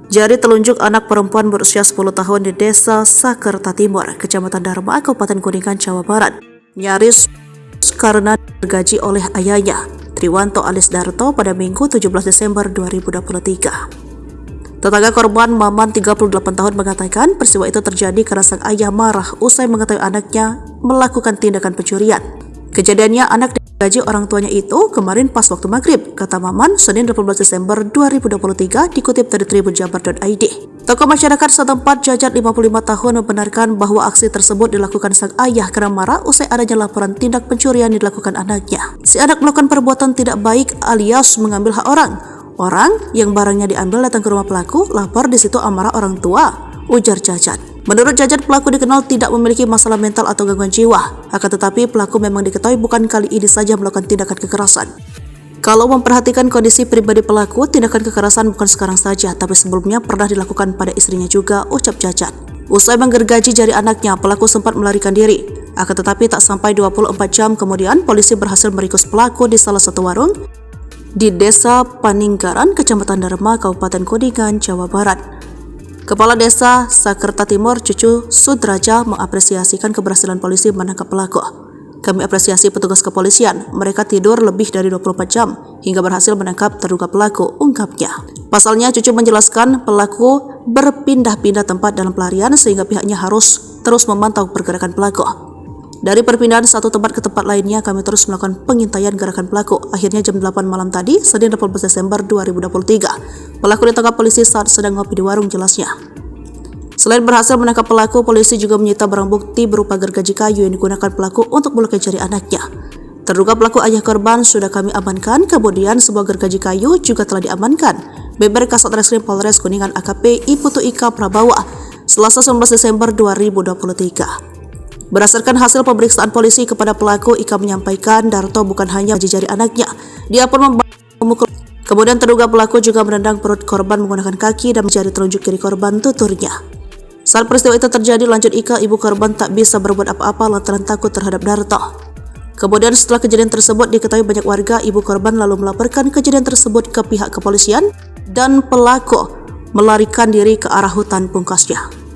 Jari telunjuk anak perempuan berusia 10 tahun di Desa Sakerta Timur, Kecamatan Dharma, Kabupaten Kuningan, Jawa Barat, nyaris karena digaji oleh ayahnya, Triwanto alias Darto, pada Minggu 17 Desember 2023. Tetangga korban, Maman 38 tahun, mengatakan peristiwa itu terjadi karena sang ayah marah usai mengetahui anaknya melakukan tindakan pencurian. Kejadiannya anak digaji orang tuanya itu kemarin pas waktu maghrib, kata Maman, Senin 18 Desember 2023, dikutip dari tribunjabar.id. Tokoh masyarakat setempat Jajat 55 tahun membenarkan bahwa aksi tersebut dilakukan sang ayah karena marah usai adanya laporan tindak pencurian yang dilakukan anaknya. Si anak melakukan perbuatan tidak baik alias mengambil hak orang. Orang yang barangnya diambil datang ke rumah pelaku, lapor, di situ amarah orang tua, ujar Jajat. Menurut Jajat, pelaku dikenal tidak memiliki masalah mental atau gangguan jiwa. Akan tetapi pelaku memang diketahui bukan kali ini saja melakukan tindakan kekerasan. Kalau memperhatikan kondisi pribadi pelaku, tindakan kekerasan bukan sekarang saja, tapi sebelumnya pernah dilakukan pada istrinya juga, ucap Jajat. Usai menggergaji jari anaknya, pelaku sempat melarikan diri. Akan tetapi tak sampai 24 jam kemudian, polisi berhasil meringkus pelaku di salah satu warung di Desa Paninggaran, Kecamatan Dharma, Kabupaten Kuningan, Jawa Barat. Kepala Desa Sakerta Timur, Cucu Sudraja, mengapresiasikan keberhasilan polisi menangkap pelaku. Kami apresiasi petugas kepolisian, mereka tidur lebih dari 24 jam hingga berhasil menangkap terduga pelaku, ungkapnya. Pasalnya, Cucu menjelaskan pelaku berpindah-pindah tempat dalam pelarian sehingga pihaknya harus terus memantau pergerakan pelaku. Dari perpindahan satu tempat ke tempat lainnya, kami terus melakukan pengintaian gerakan pelaku. Akhirnya jam 8 malam tadi, Senin 18 Desember 2023, pelaku ditangkap polisi saat sedang ngopi di warung, jelasnya. Selain berhasil menangkap pelaku, polisi juga menyita barang bukti berupa gergaji kayu yang digunakan pelaku untuk melukai jari anaknya. Terduga pelaku ayah korban sudah kami amankan, kemudian sebuah gergaji kayu juga telah diamankan. Beber Kasat Reskrim Polres Kuningan AKP Iputu Ika Prabawa, Selasa 19 Desember 2023. Berdasarkan hasil pemeriksaan polisi kepada pelaku, Ika menyampaikan Darto bukan hanya jari anaknya, dia pun memukul. Kemudian terduga pelaku juga menendang perut korban menggunakan kaki dan jari telunjuk kiri korban, tuturnya. Saat peristiwa itu terjadi, lanjut Ika, ibu korban tak bisa berbuat apa-apa lantaran takut terhadap Darto. Kemudian setelah kejadian tersebut diketahui banyak warga, ibu korban lalu melaporkan kejadian tersebut ke pihak kepolisian dan pelaku melarikan diri ke arah hutan, pungkasnya.